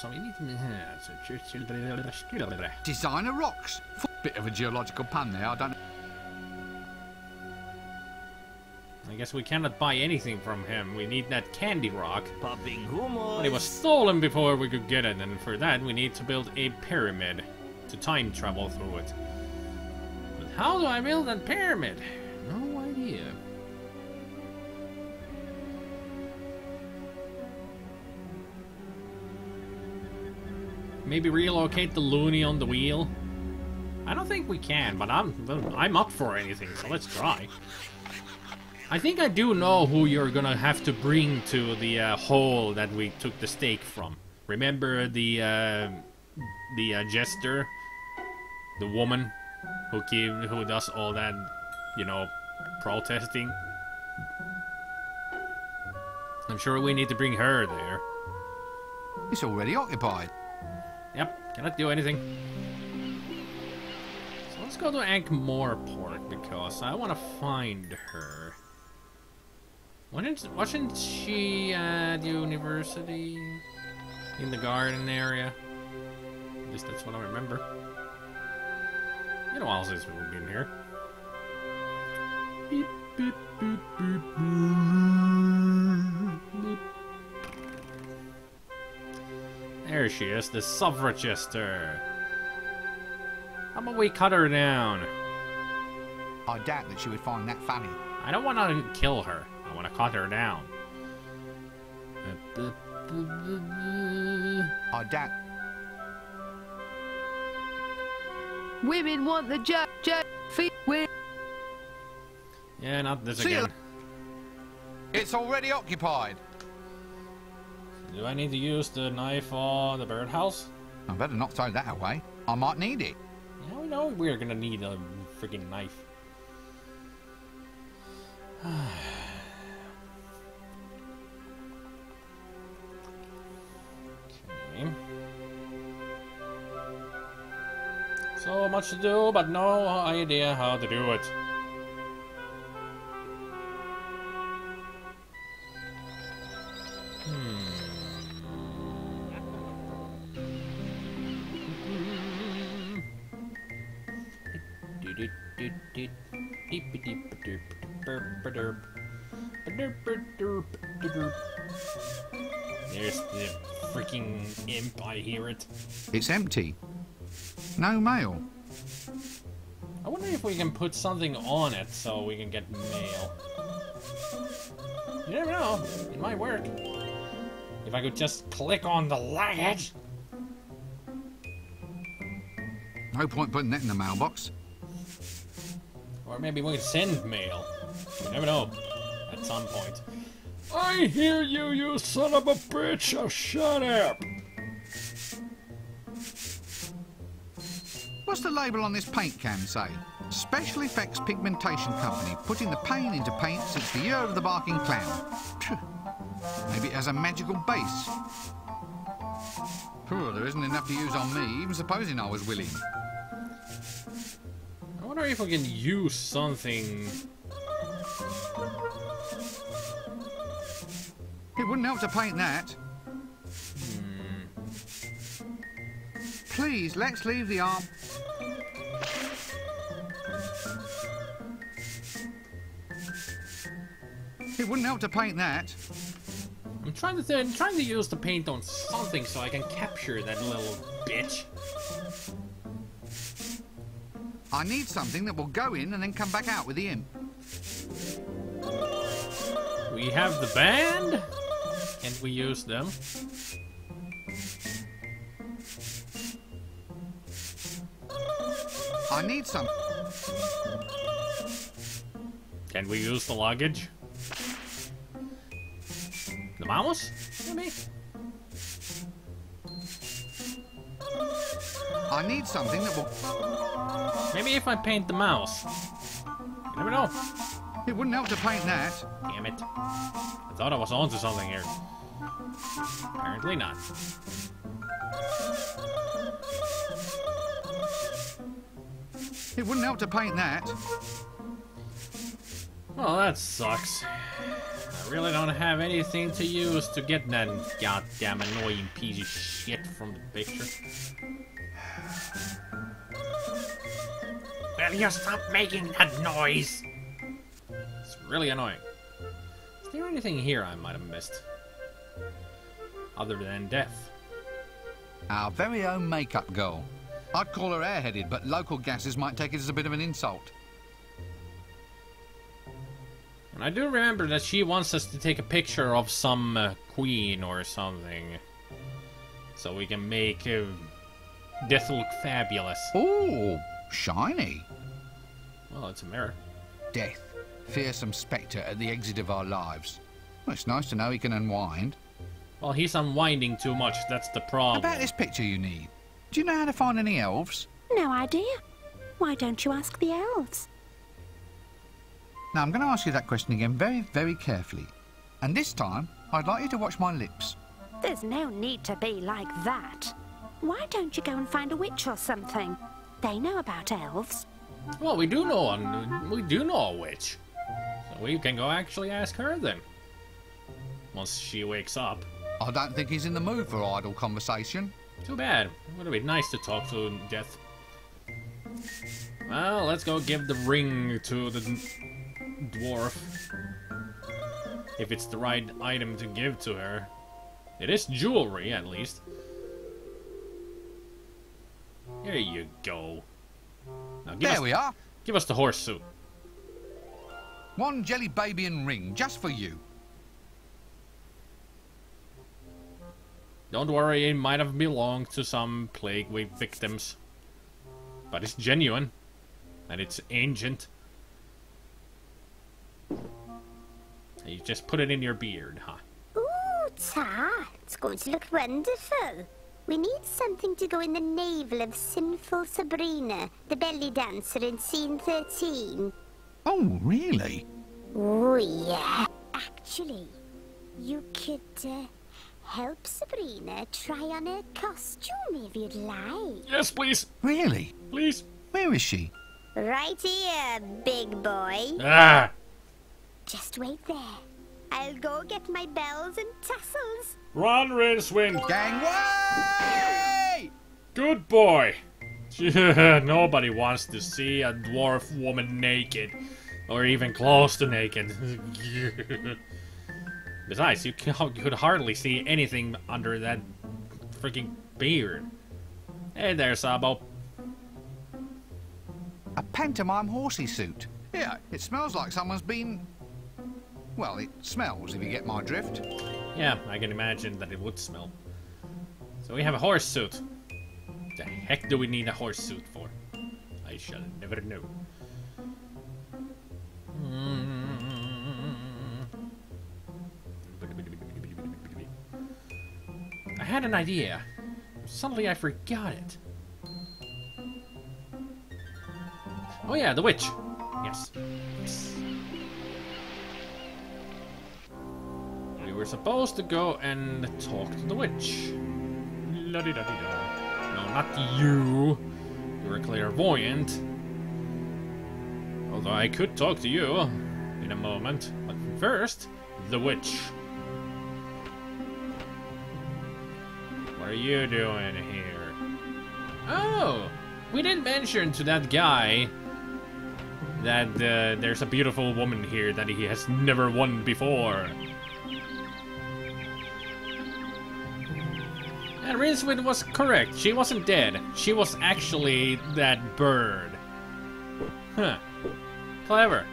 So we need to... Designer rocks. Bit of a geological pun there, I don't know. I guess we cannot buy anything from him. We need that candy rock. Popping humor. But it was stolen before we could get it, and for that we need to build a pyramid to time travel through it. But how do I build that pyramid? No idea. Maybe relocate the loony on the wheel? I don't think we can, but I'm up for anything, so let's try. I think I do know who you're gonna have to bring to the hole that we took the stake from. Remember the jester, the woman who does all that, you know, protesting. I'm sure we need to bring her there. It's already occupied. Yep, cannot do anything. So let's go to Ankh-Morpork because I want to find her. Wasn't she at university? In the garden area? At least that's what I remember. You know, else is we've been here. Beep, beep, beep, beep, beep. There she is, the suffragester. How about we cut her down? I doubt that she would find that funny. I don't want to kill her. I want to cut her down. I doubt. Women want the feet. Yeah, not this See again. It's already occupied. Do I need to use the knife or the birdhouse? I better not throw that away. I might need it. Yeah, we know we're gonna need a freaking knife. Okay. So much to do, but no idea how to do it. There's the freaking imp, I hear it. It's empty. No mail. I wonder if we can put something on it so we can get mail. You never know, it might work. If I could just click on the luggage. No point putting that in the mailbox. Or maybe we can send mail. You never know. At some point. I hear you, you son of a bitch! Oh, shut up! What's the label on this paint can say? Special Effects Pigmentation Company, putting the pain into paint since the year of the barking clown. Phew. Maybe it has a magical base. Phew, there isn't enough to use on me, even supposing I was willing. I wonder if we can use something. It wouldn't help to paint that. Please, let's leave the arm. It wouldn't help to paint that. I'm trying to use the paint on something so I can capture that little bitch. I need something that will go in and then come back out with the imp. We have the band. Can't we use them? I need some. Can we use the luggage? The mouse? Maybe? I need something that will. Maybe if I paint the mouse. You never know. It wouldn't help to paint that. Damn it. I thought I was onto something here. Apparently not. It wouldn't help to paint that. Well, that sucks. I really don't have anything to use to get that goddamn annoying piece of shit from the picture. Will you stop making that noise? It's really annoying. Is there anything here I might have missed? Other than death. Our very own makeup girl. I'd call her airheaded, but local gases might take it as a bit of an insult. And I do remember that she wants us to take a picture of some queen or something. So we can make death look fabulous. Ooh, shiny. Well, it's a mirror. Death, fearsome spectre at the exit of our lives. Well, it's nice to know he can unwind. Well, he's unwinding too much, that's the problem. About this picture you need. Do you know how to find any elves? No idea. Why don't you ask the elves? Now, I'm going to ask you that question again very, very carefully. And this time, I'd like you to watch my lips. There's no need to be like that. Why don't you go and find a witch or something? They know about elves. Well, we do know a witch. So we can go actually ask her then. Once she wakes up. I don't think he's in the mood for idle conversation. Too bad. It would have been nice to talk to Death. Well, let's go give the ring to the dwarf. If it's the right item to give to her. It is jewelry, at least. Here you go. Now There we are. Give us the horse suit. One jelly baby and ring, just for you. Don't worry, it might have belonged to some plague victims. But it's genuine. And it's ancient. And you just put it in your beard, huh? Ooh, Ta, it's going to look wonderful. We need something to go in the navel of sinful Sabrina, the belly dancer in scene 13. Oh, really? Oh, yeah. Actually, you could help Sabrina try on a costume if you'd like. Yes, please. Really? Please. Where is she? Right here, big boy. Ah! Just wait there. I'll go get my bells and tassels. Run, Rincewind. Gangway! Good boy. Nobody wants to see a dwarf woman naked. Or even close to naked. Besides, you could hardly see anything under that freaking beard. Hey there, Sabo. A pantomime horsey suit. Yeah, it smells like someone's been... Well, it smells, if you get my drift. Yeah, I can imagine that it would smell. So we have a horse suit. The heck do we need a horse suit for? I shall never know. I had an idea. Suddenly I forgot it. Oh yeah, the witch. Yes. We were supposed to go and talk to the witch. La-di-da-di-da. No, not you. You're a clairvoyant. Although I could talk to you in a moment. But first, the witch. What are you doing here? Oh! We didn't mention to that guy that there's a beautiful woman here that he has never won before. And Rincewind was correct. She wasn't dead. She was actually that bird. Huh. Clever.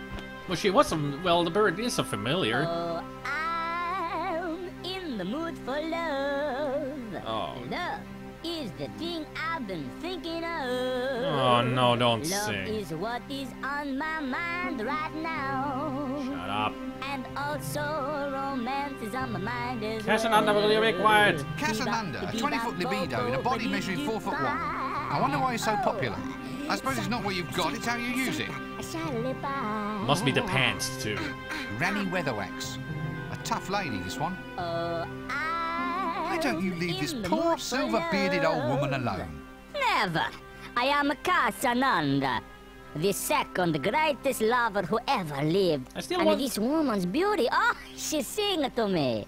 Well, she wasn't. Well, the bird is a familiar. Oh, I'm in the mood for love. Oh. Love is the thing I've been thinking of. Oh, no, don't Love sing. is what is on my mind right now. Shut up. And also romance is on my mind as Casananda, will you be quiet? Casananda, a 20-foot libido in a body measuring 4 foot 1. I wonder why he's so popular. I suppose it's not what you've got, it's how you use it. Must be the pants, too. Granny Weatherwax. A tough lady, this one. Why don't you leave this poor silver-bearded old woman alone? Never. I am a Casananda. The second greatest lover who ever lived. I still and want... this woman's beauty, oh, she sing to me.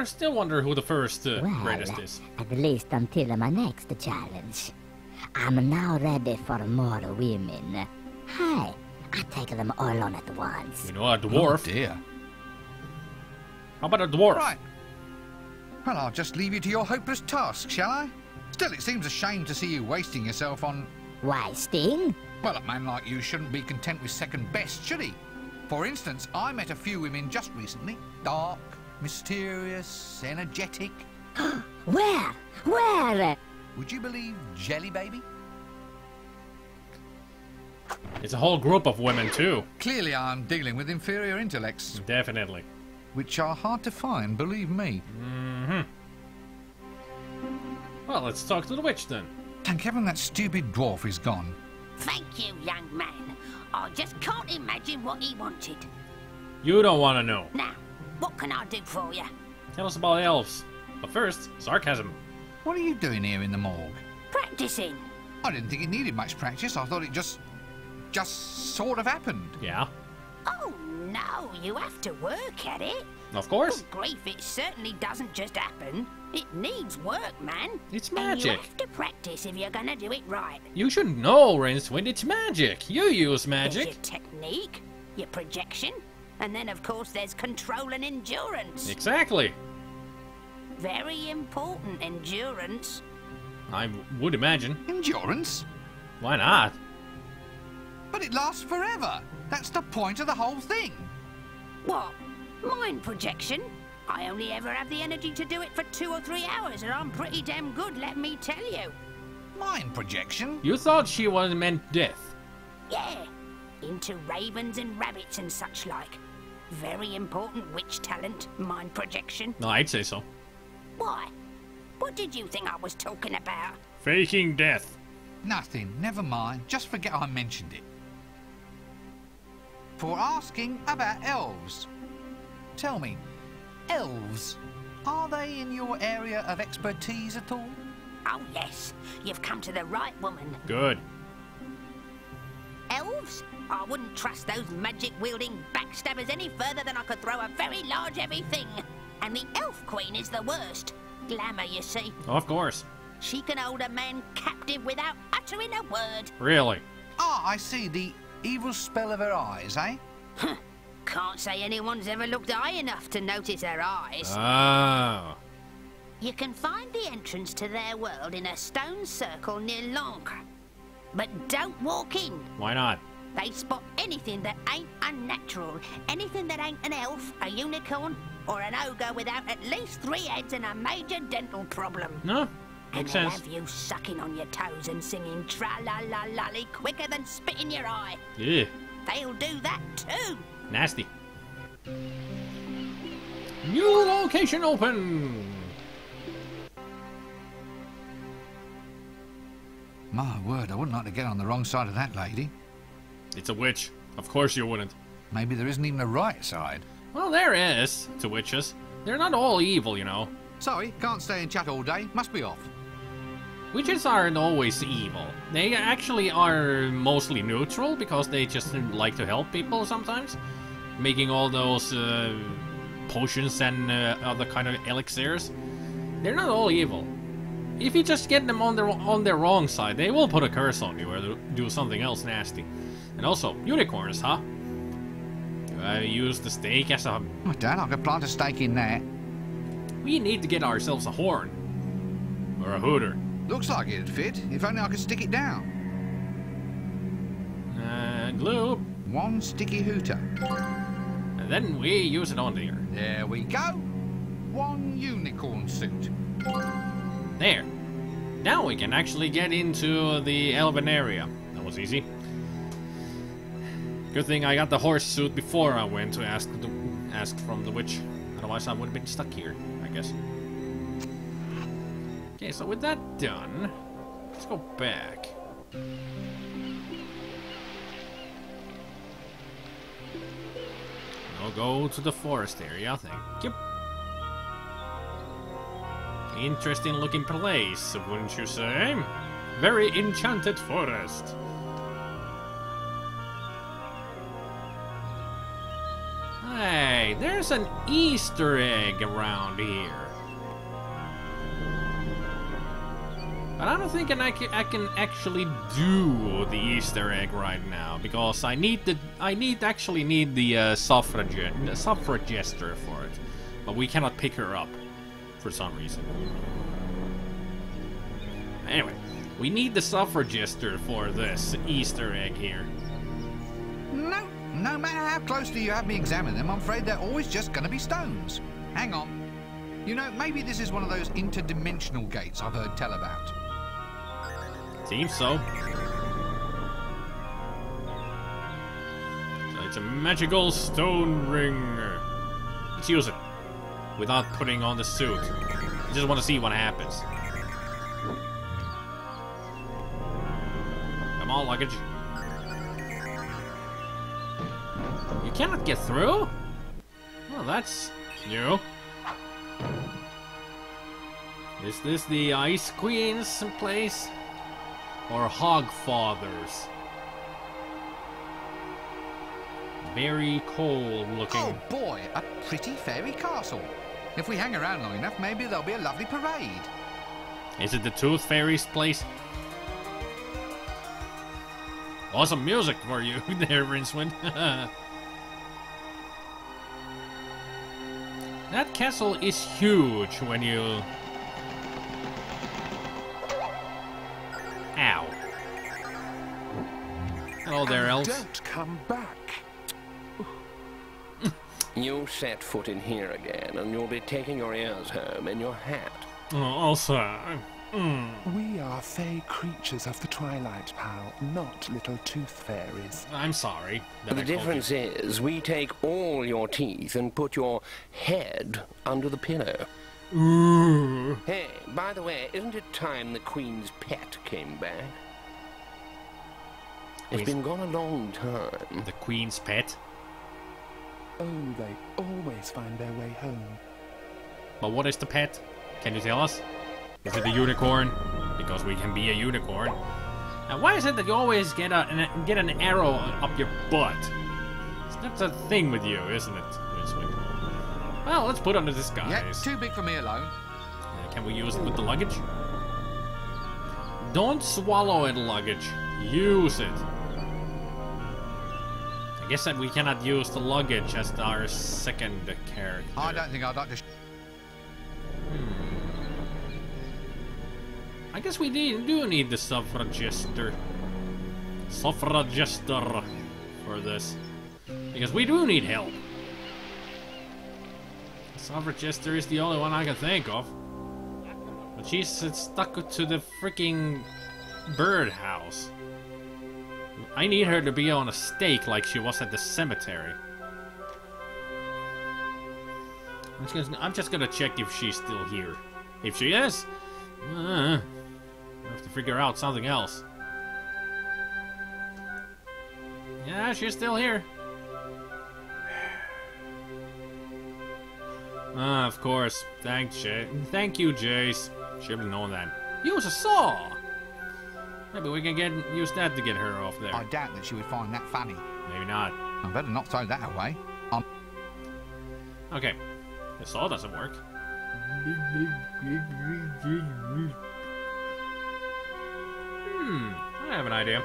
Still wonder who the first Well, greatest is. at least until my next challenge. I'm now ready for more women. Hey, I take them all on at once. You know, a dwarf. Oh dear. How about a dwarf? Right. Well, I'll just leave you to your hopeless task, shall I? Still, it seems a shame to see you wasting yourself on... Why, Sting? Well, a man like you shouldn't be content with second best, should he? For instance, I met a few women just recently. Dark, mysterious, energetic. Where? Where? Would you believe Jelly Baby? It's a whole group of women, too. Clearly I'm dealing with inferior intellects, Definitely. which are hard to find, believe me. Mm-hmm. Well, let's talk to the witch, then. Thank heaven that stupid dwarf is gone. Thank you, young man. I just can't imagine what he wanted. You don't want to know. Now, what can I do for you? Tell us about elves. But first, sarcasm. What are you doing here in the morgue? Practicing. I didn't think it needed much practice. I thought it just sort of happened. Yeah, Oh, no, you have to work at it. of course. Good grief, it certainly doesn't just happen. It needs work, man. It's And you magic. have to practice if you're gonna do it right. You should know, Rincewind, it's magic. You use There's magic. your technique, your projection, and then, of course, there's control and endurance. Exactly. Very important endurance. I would imagine. Endurance? Why not? But it lasts forever. That's the point of the whole thing. What? Mind projection? I only ever have the energy to do it for 2 or 3 hours, and I'm pretty damn good, let me tell you. Mind projection? You thought she was meant death. Yeah, into ravens and rabbits and such like. Very important witch talent, mind projection. No, I'd say so. Why? What did you think I was talking about? Faking death. Nothing. Never mind. Just forget I mentioned it. For asking about elves. Tell me, elves, are they in your area of expertise at all? Oh yes, you've come to the right woman. Good. Elves? I wouldn't trust those magic-wielding backstabbers any further than I could throw a very large heavy thing. And the elf queen is the worst. Glamour, you see. Of course. She can hold a man captive without uttering a word. Really. Ah, I see. The evil spell of her eyes, eh? Can't say anyone's ever looked high enough to notice her eyes. Oh. You can find the entrance to their world in a stone circle near Lancre. But don't walk in. Why not? They spot anything that ain't unnatural. Anything that ain't an elf, a unicorn, or an ogre without at least 3 heads and a major dental problem. No. And Makes they'll sense. have you sucking on your toes and singing tra-la-la-lolly quicker than spit in your eye. Yeah. They'll do that too. Nasty. New location open. My word, I wouldn't like to get on the wrong side of that lady. It's a witch. Of course you wouldn't. Maybe there isn't even a right side. Well, there is to witches. They're not all evil, you know. Sorry, can't stay and chat all day. Must be off. Witches aren't always evil. They actually are mostly neutral because they just like to help people sometimes. Making all those potions and other kind of elixirs. They're not all evil. If you just get them on their wrong side, they will put a curse on you or do something else nasty. And also, unicorns, huh? Use the stake as a... Oh, Dad, I could plant a stake in there. We need to get ourselves a horn. Or a hooter. Looks like it'd fit, if only I could stick it down. Glue. One sticky hooter. And then we use it on there. There we go. One unicorn suit. There. Now we can actually get into the elven area. That was easy. Good thing I got the horse suit before I went to ask from the witch. Otherwise I would have been stuck here, I guess. Okay, so with that done, let's go back. I'll go to the forest area, thank you. Interesting looking place, wouldn't you say? Very enchanted forest. there's an Easter egg around here. But I don't think I can actually do the Easter egg right now because I actually need the suffragester for it, but we cannot pick her up for some reason. Anyway, we need the suffragester for this Easter egg here. No matter how closely you have me examine them, I'm afraid they're always just going to be stones. Hang on. You know, maybe this is one of those interdimensional gates I've heard tell about. Seems so. So it's a magical stone ring. Let's use it without putting on the suit. I just want to see what happens. Come on, luggage. You cannot get through? Well, that's new. Is this the Ice Queen's place? Or Hogfather's? Very cold looking. Oh boy, a pretty fairy castle. If we hang around long enough, maybe there'll be a lovely parade. Is it the Tooth Fairy's place? Awesome music for you there, Rincewind. That castle is huge when you... Ow. Hello there, elves. Don't come back. You set foot in here again, and you'll be taking your ears home in your hat. Oh, sir. We are fey creatures of the Twilight, pal, not little tooth fairies. I'm sorry. The difference is, we take all your teeth and put your head under the pillow. Ooh. Hey, by the way, isn't it time the Queen's pet came back? It's been gone a long time. The Queen's pet? Oh, they always find their way home. But what is the pet? Can you tell us? Is it a unicorn? Because we can be a unicorn. And why is it that you always get an arrow up your butt? That's a thing with you, isn't it? Well, let's put on the disguise. Yeah, too big for me alone. Can we use it with the luggage? Don't swallow it, luggage. Use it. I guess that we cannot use the luggage as our second character. I don't think I'd like to... I guess we do need the suffragester for this. Because we do need help. Suffragester is the only one I can think of. But she's stuck to the freaking birdhouse. I need her to be on a stake like she was at the cemetery. I'm just gonna check if she's still here. If she is, I have to figure out something else. Yeah, she's still here. Of course. Thank you, Jace. Should have known that. Use a saw! Maybe we can use that to get her off there. I doubt that she would find that funny. Maybe not. I better not throw that away. Okay. The saw doesn't work. I have an idea.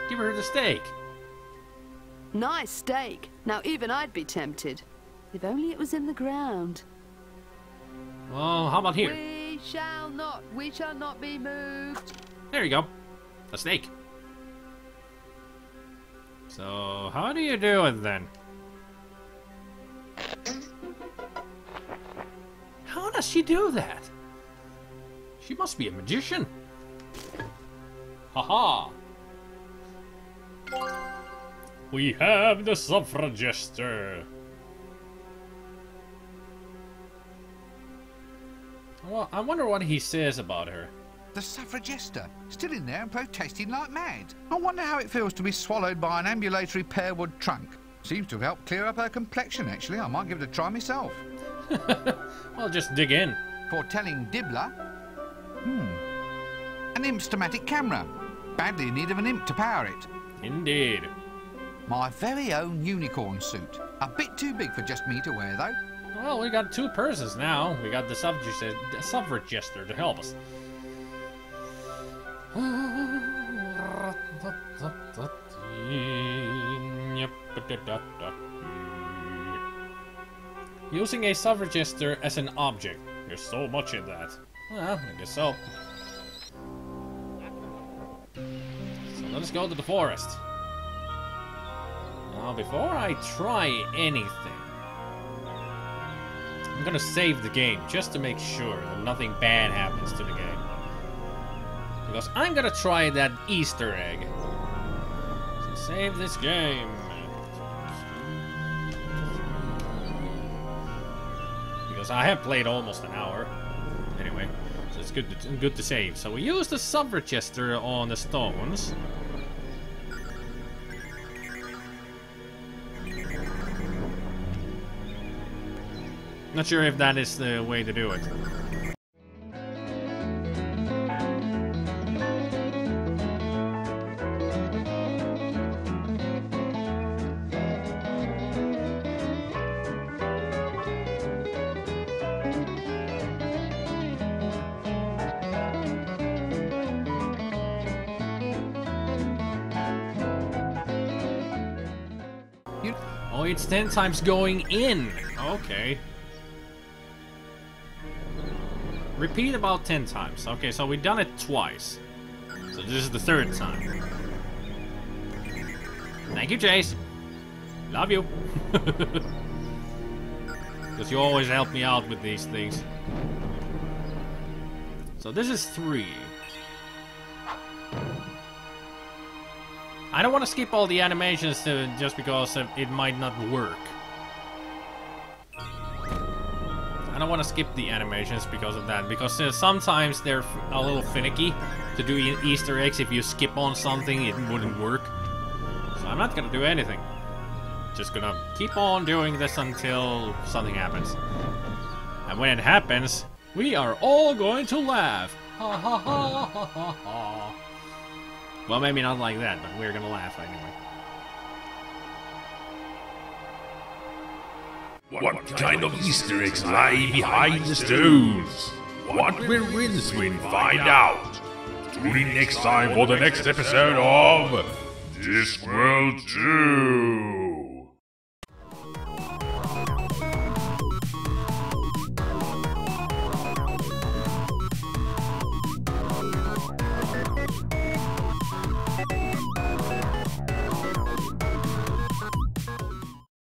Give her the steak. Nice steak. Now even I'd be tempted. If only it was in the ground. Well, how about here? We shall not be moved. There you go. A steak. So, how do you do it then? How does she do that? She must be a magician. Haha. We have the suffragester. Well, I wonder what he says about her. The suffragester, still in there and protesting like mad. I wonder how it feels to be swallowed by an ambulatory pearwood trunk. Seems to have helped clear up her complexion, actually. I might give it a try myself. Well, just dig in. Foretelling Dibbler. An imp-stomatic camera. Badly in need of an imp to power it. Indeed. My very own unicorn suit. A bit too big for just me to wear, though. Well, we got 2 persons now. We got the suffragester to help us. Using a suffragester as an object. There's so much in that. Well, I guess so. So let us go to the forest. Now, before I try anything, I'm gonna save the game just to make sure that nothing bad happens to the game. Because I'm gonna try that Easter egg. So save this game. Because I have played almost an hour. Anyway, so it's good to save. So we use the suffragester on the stones. Not sure if that is the way to do it. Oh, it's 10 times going in. Okay. Repeat about 10 times. Okay, so we've done it twice. So this is the 3rd time. Thank you, Chase. Love you. Because you always help me out with these things. So this is 3. I don't want to skip all the animations just because it might not work. I don't want to skip the animations because of that, because sometimes they're a little finicky to do Easter eggs. If you skip on something, it wouldn't work. So I'm not gonna do anything. Just gonna keep on doing this until something happens. And when it happens, we are all going to laugh. Ha ha ha ha ha ha. Well, maybe not like that, but we're gonna laugh anyway. What kind of Easter eggs lie behind the stones? What will Rincewind find out? Tune in next time for the next episode of Discworld 2.